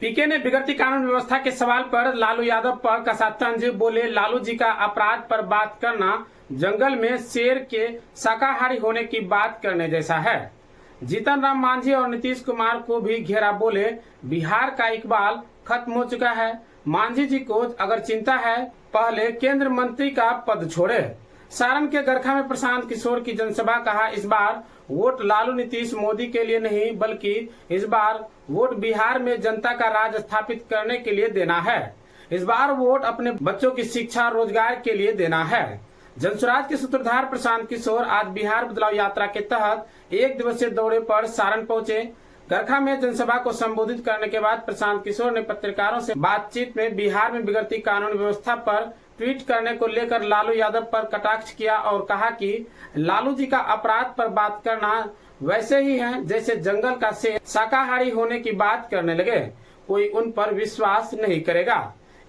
पीके ने बिगड़ती कानून व्यवस्था के सवाल पर लालू यादव पर कसा तंज बोले। लालू जी का अपराध पर बात करना जंगल में शेर के शाकाहारी होने की बात करने जैसा है। जीतन राम मांझी और नीतीश कुमार को भी घेरा बोले, बिहार का इकबाल खत्म हो चुका है। मांझी जी को अगर चिंता है पहले केंद्र मंत्री का पद छोड़े। सारण के गरखा में प्रशांत किशोर की जनसभा, कहा इस बार वोट लालू नीतीश मोदी के लिए नहीं बल्कि इस बार वोट बिहार में जनता का राज स्थापित करने के लिए देना है। इस बार वोट अपने बच्चों की शिक्षा रोजगार के लिए देना है। जनसुराज के सूत्रधार प्रशांत किशोर आज बिहार बदलाव यात्रा के तहत एक दिवसीय दौरे पर सारण पहुंचे। गरखा में जनसभा को संबोधित करने के बाद प्रशांत किशोर ने पत्रकारों से बातचीत में बिहार में बिगड़ती कानून व्यवस्था पर ट्वीट करने को लेकर लालू यादव पर कटाक्ष किया और कहा कि लालू जी का अपराध पर बात करना वैसे ही है जैसे जंगल का शेर शाकाहारी होने की बात करने लगे। कोई उन पर विश्वास नहीं करेगा।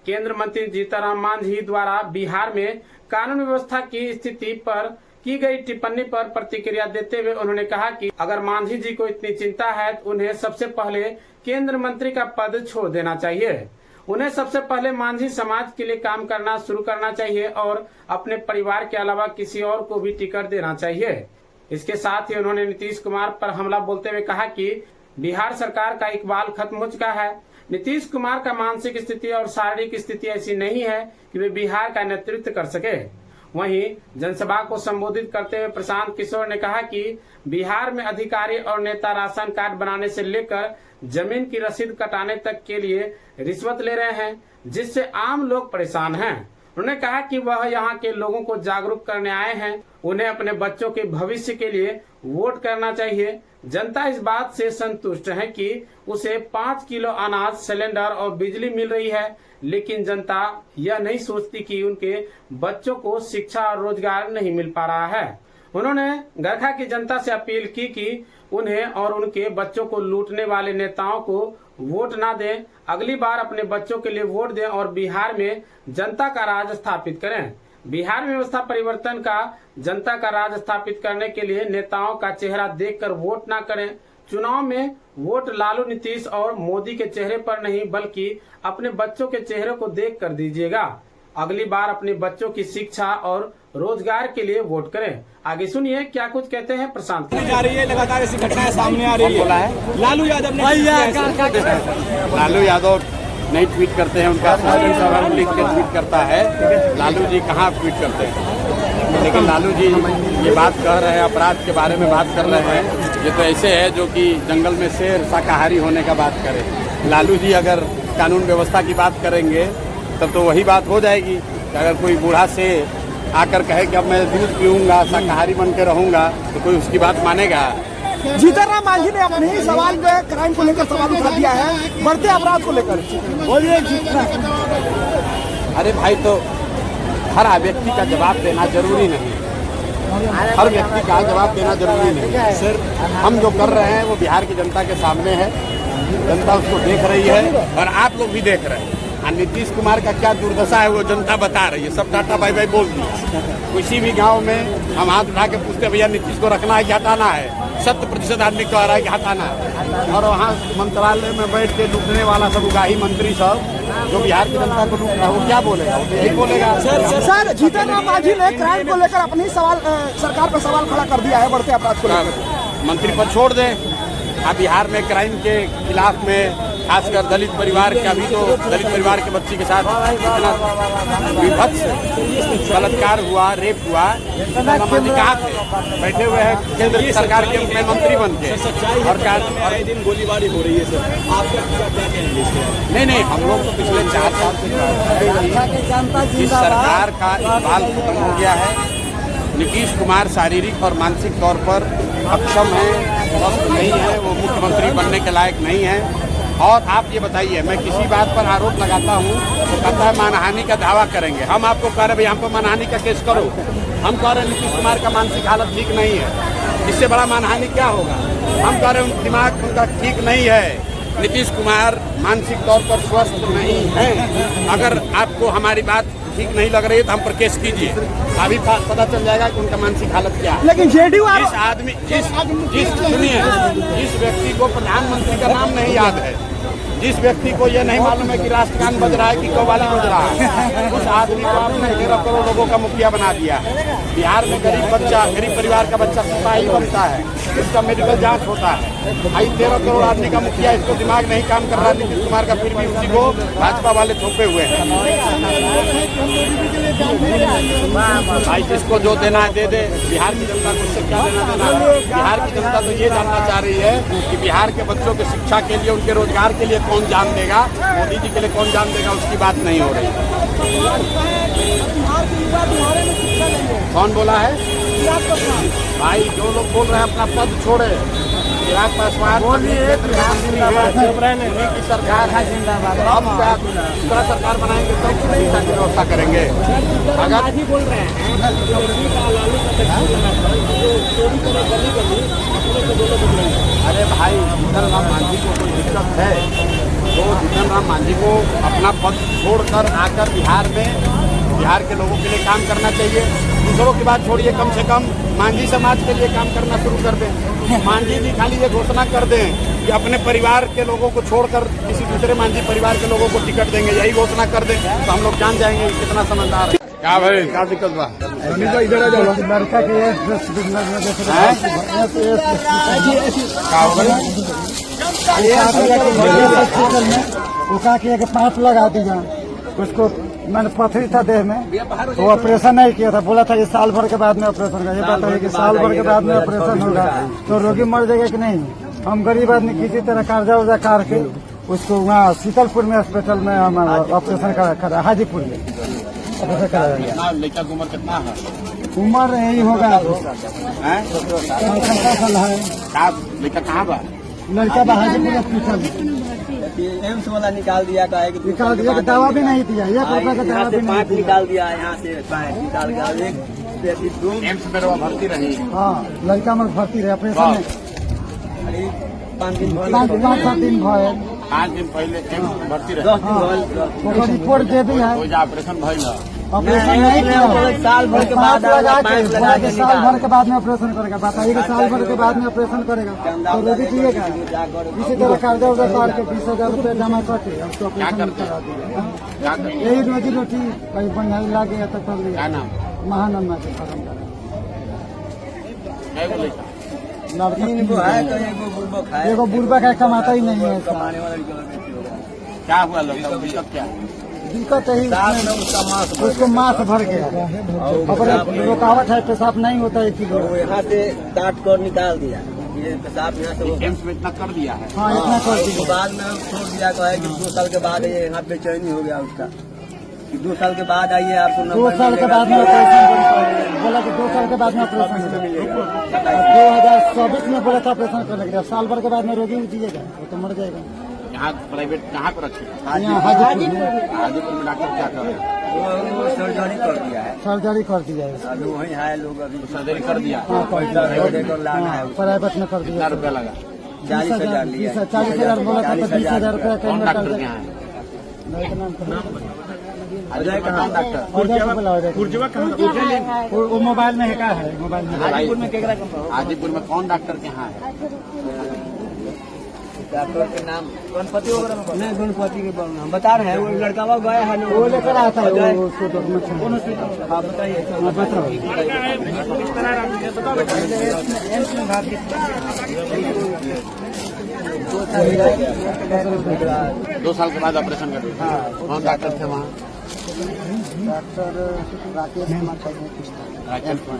केंद्र मंत्री जीतन राम मांझी द्वारा बिहार में कानून व्यवस्था की स्थिति पर की गई टिप्पणी पर प्रतिक्रिया देते हुए उन्होंने कहा कि अगर मांझी जी को इतनी चिंता है तो उन्हें सबसे पहले केंद्र मंत्री का पद छोड़ देना चाहिए। उन्हें सबसे पहले मांझी समाज के लिए काम करना शुरू करना चाहिए और अपने परिवार के अलावा किसी और को भी टिकट देना चाहिए। इसके साथ ही उन्होंने नीतीश कुमार पर हमला बोलते हुए कहा कि बिहार सरकार का इकबाल खत्म हो चुका है। नीतीश कुमार का मानसिक स्थिति और शारीरिक स्थिति ऐसी नहीं है कि वे बिहार का नेतृत्व कर सके। वहीं जनसभा को संबोधित करते हुए प्रशांत किशोर ने कहा कि बिहार में अधिकारी और नेता राशन कार्ड बनाने से लेकर जमीन की रसीद कटाने तक के लिए रिश्वत ले रहे हैं, जिससे आम लोग परेशान हैं। उन्होंने कहा कि वह यहाँ के लोगों को जागरूक करने आए हैं। उन्हें अपने बच्चों के भविष्य के लिए वोट करना चाहिए। जनता इस बात से संतुष्ट है कि उसे 5 किलो अनाज, सिलेंडर और बिजली मिल रही है, लेकिन जनता यह नहीं सोचती कि उनके बच्चों को शिक्षा और रोजगार नहीं मिल पा रहा है। उन्होंने गरखा की जनता से अपील की कि उन्हें और उनके बच्चों को लूटने वाले नेताओं को वोट ना दें, अगली बार अपने बच्चों के लिए वोट दें और बिहार में जनता का राज स्थापित करें। बिहार में व्यवस्था परिवर्तन का जनता का राज स्थापित करने के लिए नेताओं का चेहरा देखकर वोट ना करें। चुनाव में वोट लालू, नीतीश और मोदी के चेहरे पर नहीं बल्कि अपने बच्चों के चेहरे को देख कर दीजिएगा। अगली बार अपने बच्चों की शिक्षा और रोजगार के लिए वोट करें। आगे सुनिए क्या कुछ कहते हैं प्रशांत। जा रही है लगातार ऐसी घटनाएं सामने आ रही है। लालू यादव ने लालू यादव नहीं ट्वीट करते हैं, उनका साधारण लिख के ट्वीट करता है। लालू जी कहाँ ट्वीट करते हैं, लेकिन लालू जी ये बात कह रहे हैं, अपराध के बारे में बात कर रहे हैं। ये तो ऐसे है जो कि जंगल में शेर शाकाहारी होने का बात करे। लालू जी अगर कानून व्यवस्था की बात करेंगे तब तो वही बात हो जाएगी कि अगर कोई बूढ़ा से आकर कहे कि अब मैं दूध पीऊंगा, शाकाहारी बन के रहूंगा, तो कोई उसकी बात मानेगा। जीतन राम मांझी ने अपने ही सवाल पे क्राइम को लेकर सवाल उठा दिया है, बढ़ते अपराध को लेकर। बोलिए जीतना। अरे भाई, तो हर व्यक्ति का जवाब देना जरूरी नहीं, हर व्यक्ति का जवाब देना जरूरी नहीं। सर, हम जो कर रहे हैं वो बिहार की जनता के सामने है, जनता उसको देख रही है और आप लोग भी देख रहे हैं। नीतीश कुमार का क्या दुर्दशा है वो जनता बता रही है। सब टाटा बाय बाय बोल दी। किसी भी गांव में हम हाथ उठा के पूछते भैया नीतीश को रखना है कि हटाना है, 100% आदमी कह रहा है कि हटाना है। और वहाँ मंत्रालय में बैठ के लूटने वाला सब उगाही मंत्री सब जो बिहार की जनता को लूट रहा है वो क्या बोलेगा? वो यही बोलेगा। सर, जीतन राम मांझी ने क्राइम को लेकर अपनी सवाल सरकार पर सवाल खड़ा कर दिया है, बढ़ते अपराध को लेकर। मंत्री पद छोड़ दें। अब बिहार में क्राइम के खिलाफ में खासकर दलित परिवार का भी, तो दलित परिवार के बच्चे के साथ इतना विभत्स बलात्कार हुआ, रेप हुआ। मांझी कहाँ थे? बैठे हुए हैं केंद्र सरकार के में मंत्री बन के। और दिन गोलीबारी हो रही है सर, आप क्या कहेंगे? नहीं, हम लोग तो पिछले 4 साल से इस सरकार का इकबाल खत्म हो गया है। नीतीश कुमार शारीरिक और मानसिक तौर पर अक्षम है, स्वस्थ नहीं है, वो मुख्यमंत्री बनने के लायक नहीं है। और आप ये बताइए, मैं किसी बात पर आरोप लगाता हूँ तो कहता है मानहानि का दावा करेंगे। हम आपको कह रहे भाई हम पर मानहानि का केस करो। हम कह रहे नीतीश कुमार का मानसिक हालत ठीक नहीं है, इससे बड़ा मानहानि क्या होगा? हम कह रहे हैं दिमाग उनका ठीक नहीं है। नीतीश कुमार मानसिक तौर पर स्वस्थ नहीं है। अगर आपको हमारी बात ठीक नहीं लग रही है तो हम पर केस कीजिए, अभी पता चल जाएगा कि उनका मानसिक हालत क्या है। लेकिन जेडीयू जिस व्यक्ति को प्रधानमंत्री का नाम नहीं याद है, जिस व्यक्ति को ये नहीं मालूम है कि राष्ट्रगान बज रहा है कि कव्वाली बज रहा है, उस आदमी को आपने 13 करोड़ लोगों का मुखिया बना दिया है। बिहार में गरीब परिवार का बच्चा सिपाही बनता है, इसका मेडिकल जांच होता है। भाई 13 करोड़ आदमी का मुखिया, इसको दिमाग नहीं काम कर रहा नीतीश कुमार का, फिर भी उसी को भाजपा वाले थोपे हुए हैं। भाई जिसको जो देना है दे दे, बिहार की जनता को उससे क्या लेना देना है। बिहार की जनता तो ये जानना चाह रही है कि बिहार के बच्चों की शिक्षा के लिए, उनके रोजगार के लिए कौन जान देगा, मोदी जी के लिए कौन जान देगा, उसकी बात नहीं हो रही। कौन बोला है भाई? जो लोग बोल रहे हैं अपना पद छोड़े, चिराग पासवान की सरकार है, हम दूसरा सरकार बनाएंगे तो शिक्षा की व्यवस्था करेंगे। अगर बोल रहे हैं अरे भाई जीतन राम मांझी को कोई दिक्कत है तो जीतन राम मांझी को अपना पद छोड़कर आकर बिहार के लोगों के लिए काम करना चाहिए। दूसरों की बात छोड़िए, कम से कम मांझी समाज के लिए काम करना शुरू कर दें। मांझी जी खाली ये घोषणा कर दें कि अपने परिवार के लोगों को छोड़कर किसी दूसरे मांझी परिवार के लोगों को टिकट देंगे, यही घोषणा कर दें तो हम लोग जान जाएंगे कितना समझदार है। क्या भाई, क्या दिक्कत बा? इधर आ जाओ। लड़का के एक 5 लगा दिया उसको। मैंने पथरी था देह में, तो ऑपरेशन नहीं किया था, बोला था कि साल भर के बाद में ऑपरेशन का। ये बताइए कि साल भर के बाद में ऑपरेशन होगा तो रोगी मर जाएगा कि नहीं? हम गरीब आदमी किसी तरह कर्जा उर्जा काट के उसको वहाँ शीतलपुर में हॉस्पिटल में हम ऑपरेशन करा, हाजीपुर में ऑपरेशन कराया। लड़का की उम्र कितना है? उम्र यही होगा 17 साल है। लड़का कहाँ बा? लड़का हाजीपुर हॉस्पिटल एम्स वाला निकाल दिया का है कि निकाल दिया, दवा भी नहीं दिया, 1 रुपया का दवा भी नहीं दिया। निकाल दिया, यहाँ से 5 निकाल दिया। एम्स में वो भर्ती रही। हाँ, लड़का में भर्ती रहे ऑपरेशन में 5 दिन 5-7 दिन भय 5 दिन पहले एम्स में भर्ती रही। 10 दिन रिपोर्ट दे दी है, कोई ऑपरेशन भइल है? ऑपरेशन नहीं किया। साल भर के बाद लगा के पाइप लगा के साल भर के बाद में ऑपरेशन करेगा। बताइए कि साल भर के बाद में ऑपरेशन करेगा तो रोगी पिएगा। इसी तरह कर्जा उर्जा काट के 20,000 रुपया जमा करके उसको ऑपरेशन करा दिया। यही रोजी रोटी कहीं बढ़िया लागे तो कर क्या लिया। नाम? महानंदा के फर्म तीन गो है तो एगो बुर्बक है। एगो बुढ़बा का कमाता ही नहीं है इसका। कमाने वाला लड़का क्या हुआ लड़का? दिक्कत क्या है? दिक्कत है उसका मांस उसको मांस भर गया, अपने रुकावट है, पेशाब नहीं होता है किलो। वो यहाँ से काट कर निकाल दिया, ये पेशाब यहाँ से होगा। एम्स में इतना कर दिया है। हाँ, इतना कर उसके दिया। बाद में छोड़ दिया का है कि 2 साल के बाद ये यहाँ बेचैनी हो गया उसका कि 2 साल के बाद आइए आपको 2 साल के बाद में ऑपरेशन बोला कि 2 साल के बाद में ऑपरेशन मिलेगा। 2024 में बोला था ऑपरेशन कर लेगा। साल भर के बाद में रोगी जिएगा वो तो मर जाएगा। यहाँ प्राइवेट कहाँ पर रखे? यहाँ हाजीपुर में हाजीपुर में डॉक्टर क्या कर रहे हैं? वो सर्जरी कर दिया है, सर्जरी कर दिया है। अभी वही है लोग अभी सर्जरी कर दिया। हाँ, कर दिया। प्राइवेट लाना है। प्राइवेट में कर कितना दिया। रुपया लगा? 40,000 लिया। 40,000 बोला था तो 20,000 रुपया कौन का डॉक्टर के यहाँ है? अजय कहाँ डॉक्टर? वो मोबाइल में है, मोबाइल में हाजीपुर में केकरा का? हाजीपुर में कौन डॉक्टर के यहाँ है? डॉक्टर के नाम गणपति वगैरह नहीं, गणपति के नाम बता रहे हैं। वो लड़का वो गया है ना, वो लेकर आता है वो उसको डॉक्यूमेंट। हाँ बताइए। बताओ 2 साल के बाद ऑपरेशन कर दिया। कौन डॉक्टर थे वहाँ? डॉक्टर राकेश कुमार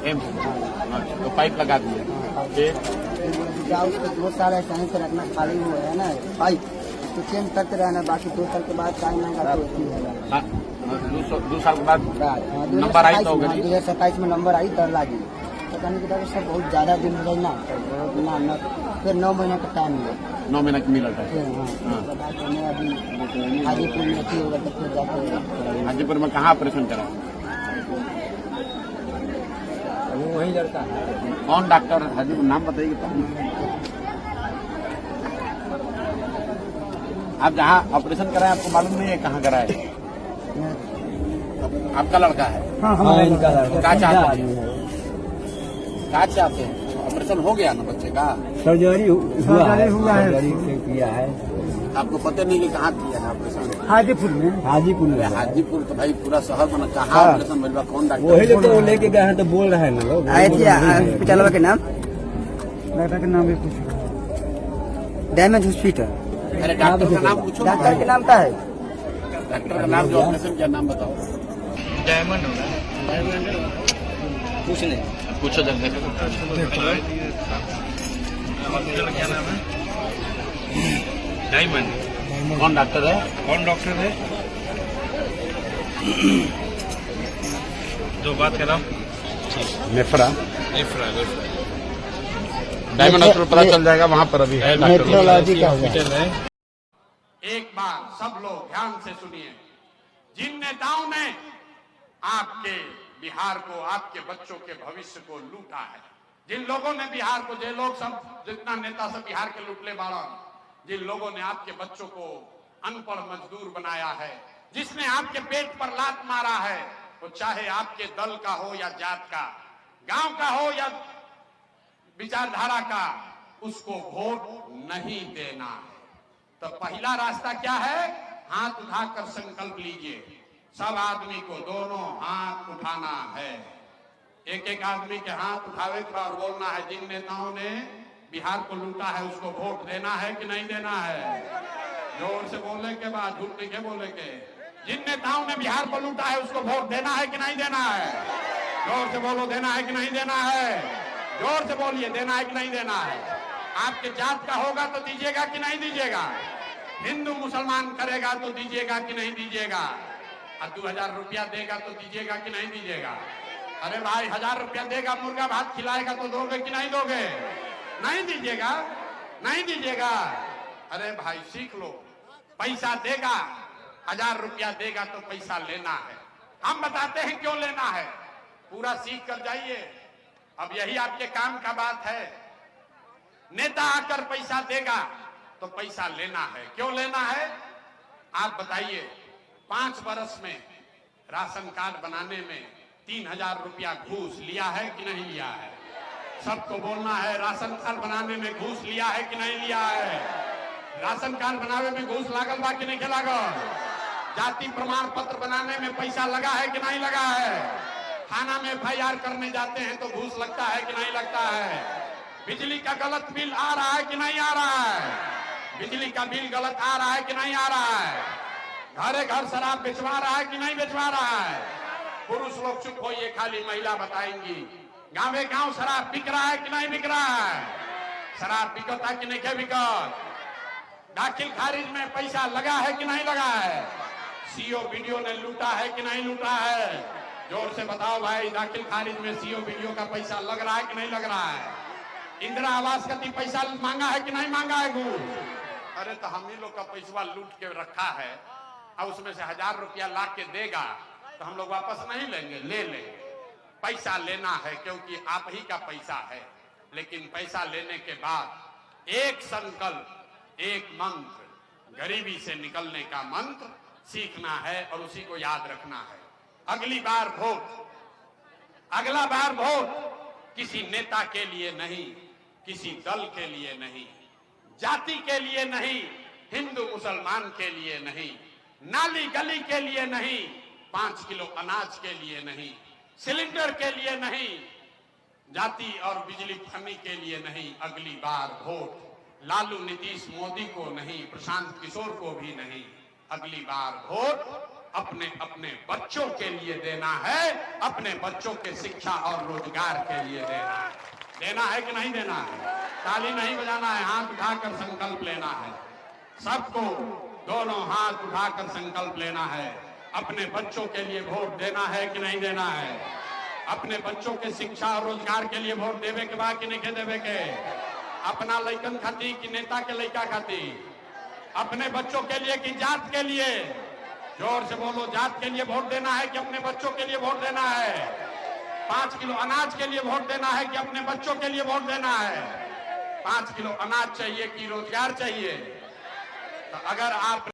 एम्स तो पाइप लगा दिए। फिर उसको 2 साल ऐसा ही से रखना, खाली हुआ है ना पाइप, उसको चेंज करते रहना। बाकी 2 साल के बाद टाइम आएगा तो 2 साल के बाद नंबर आई तो होगा। 2027 में नंबर आई तो लागी। पता नहीं कि डॉक्टर साहब बहुत ज्यादा दिन हो जाए ना, फिर 9 महीने का टाइम है। 9 महीने की मिला था। अभी हाजीपुर में थी होगा तो फिर जाते। हाजीपुर में कहाँ ऑपरेशन करा? वही लड़का है। कौन डॉक्टर? हाजीपुर नाम बताइए तो। आप जहाँ ऑपरेशन कराए आपको मालूम नहीं है कहाँ कराए? आपका लड़का है? हाँ, इनका लड़का। क्या चाहते हैं? क्या चाहते हैं? ऑपरेशन हो गया ना बच्चे का? सर्जरी हुआ है, सर्जरी हुआ है। सर्जरी किया है। आपको पता नहीं कि कहाँ किया है ऑपरेशन? हाजीपुर में। हाजीपुर में। हाजीपुर तो भाई पूरा शहर बना, कहाँ ऑपरेशन भइल बा? कौन डॉक्टर? वही लोग तो लेके गए हैं तो बोल रहे हैं ना लोग। आए थे हॉस्पिटल के नाम डॉक्टर के नाम भी पूछो। Diamond hospital. अरे डॉक्टर का नाम पूछो ना डॉक्टर भाई। के नाम क्या है? डॉक्टर का नाम जो ऑपरेशन किया नाम बताओ। कुछ नहीं। पूछो जब देखो क्या नाम है? डायमंड। कौन डॉक्टर है? कौन डॉक्टर है जो बात कर रहा हूँ? नेफ्रा। एफ्रा डायमंड हॉस्पिटल पता चल जाएगा, वहाँ पर अभी है डॉक्टर। नेफ्रोलॉजी का होगा। हॉस्पिटल है। एक बार सब लोग ध्यान से सुनिए। जिन नेताओं ने आपके बिहार को, आपके बच्चों के भविष्य को लूटा है, जिन लोगों ने बिहार को, जो लोग सब, जितना नेता सब बिहार के लूटले बाड़न, जिन लोगों ने आपके बच्चों को अनपढ़ मजदूर बनाया है, जिसने आपके पेट पर लात मारा है, वो चाहे आपके दल का हो या जात का, गांव का हो या विचारधारा का, उसको वोट नहीं देना है। तो पहला रास्ता क्या है? हाथ उठाकर संकल्प लीजिए। सब आदमी को दोनों हाथ उठाना है। एक एक आदमी के हाथ उठावे के बाद बोलना है, जिन नेताओं ने बिहार को लूटा है उसको वोट देना है कि नहीं देना है? जोर से बोले के बाद, झूठ नहीं के बोले के। जिन नेताओं ने बिहार को लूटा है उसको वोट देना है कि नहीं देना है? जोर से बोलो, देना है कि नहीं देना है? जोर से बोलिए, देना है कि नहीं देना है? आपके जात का होगा तो दीजिएगा कि नहीं दीजिएगा? हिंदू मुसलमान करेगा तो दीजिएगा कि नहीं दीजिएगा? और 2000 रुपया देगा तो दीजिएगा कि नहीं दीजिएगा? अरे भाई 1000 रुपया देगा, मुर्गा भात खिलाएगा तो दोगे कि नहीं दोगे? नहीं दीजिएगा, नहीं दीजिएगा। अरे भाई सीख लो, पैसा देगा, 1000 रुपया देगा तो पैसा लेना है। हम बताते हैं क्यों लेना है, पूरा सीख कर जाइए। अब यही आपके काम का बात है। नेता आकर पैसा देगा तो पैसा लेना है। क्यों लेना है आप बताइए? 5 वर्ष में राशन कार्ड बनाने में 3000 रुपया घूस लिया है कि नहीं लिया है? सबको बोलना है, राशन कार्ड बनाने में घूस लिया है कि नहीं लिया है? राशन कार्ड बनाने में घूस लागल बा कि नहीं लागल? जाति प्रमाण पत्र बनाने में पैसा लगा है कि नहीं लगा है? थाना में FIR करने जाते हैं तो घूस लगता है कि नहीं लगता है? बिजली का गलत बिल आ रहा है कि नहीं आ रहा है? बिजली का बिल गलत आ रहा है कि नहीं आ रहा है? घरे घर शराब बेचवा रहा है कि नहीं बेचवा रहा है? पुरुष लोग चुप होइए, खाली महिला बताएंगी। गांवे गांव शराब बिक रहा है कि नहीं बिक रहा है? शराब बिकता कि नहीं बिकत? दाखिल खारिज में पैसा लगा है कि नहीं लगा है? CO वीडियो ने लूटा है कि नहीं लूटा है? जोर से बताओ भाई, दाखिल खारिज में CO वीडियो का पैसा लग रहा है कि नहीं लग रहा है? इंदिरा आवास का पैसा मांगा है कि नहीं मांगा है घूस? अरे तो हम ही लोग का पैसा लूट के रखा है और उसमें से 1000 रुपया ला के देगा तो हम लोग वापस नहीं लेंगे? ले लेंगे। पैसा लेना है क्योंकि आप ही का पैसा है। लेकिन पैसा लेने के बाद एक संकल्प, एक मंत्र, गरीबी से निकलने का मंत्र सीखना है और उसी को याद रखना है। अगली बार वोट, अगला बार वोट किसी नेता के लिए नहीं, किसी दल के लिए नहीं, जाति के लिए नहीं, हिंदू मुसलमान के लिए नहीं, नाली गली के लिए नहीं, 5 किलो अनाज के लिए नहीं, सिलेंडर के लिए नहीं, जाति और बिजली फनी के लिए नहीं। अगली बार वोट लालू नीतीश मोदी को नहीं, प्रशांत किशोर को भी नहीं। अगली बार वोट अपने अपने बच्चों के लिए देना है, अपने बच्चों के शिक्षा और रोजगार के लिए देना है। देना है कि नहीं देना है? ताली नहीं बजाना है, हाथ उठाकर संकल्प लेना है। सबको दोनों हाथ उठाकर संकल्प लेना है। अपने बच्चों के लिए वोट देना है कि नहीं देना है? अपने बच्चों के शिक्षा और रोजगार के लिए वोट देवे के बाद कि नहीं देवे के? अपना लइकन खातिर कि नेता के लइका खातिर? अपने बच्चों के लिए कि जात के लिए? जोर से बोलो, जात के लिए वोट देना है कि अपने बच्चों के लिए वोट देना है? 5 किलो अनाज के लिए वोट देना है कि अपने बच्चों के लिए वोट देना है? 5 किलो अनाज चाहिए कि रोजगार चाहिए? तो अगर आप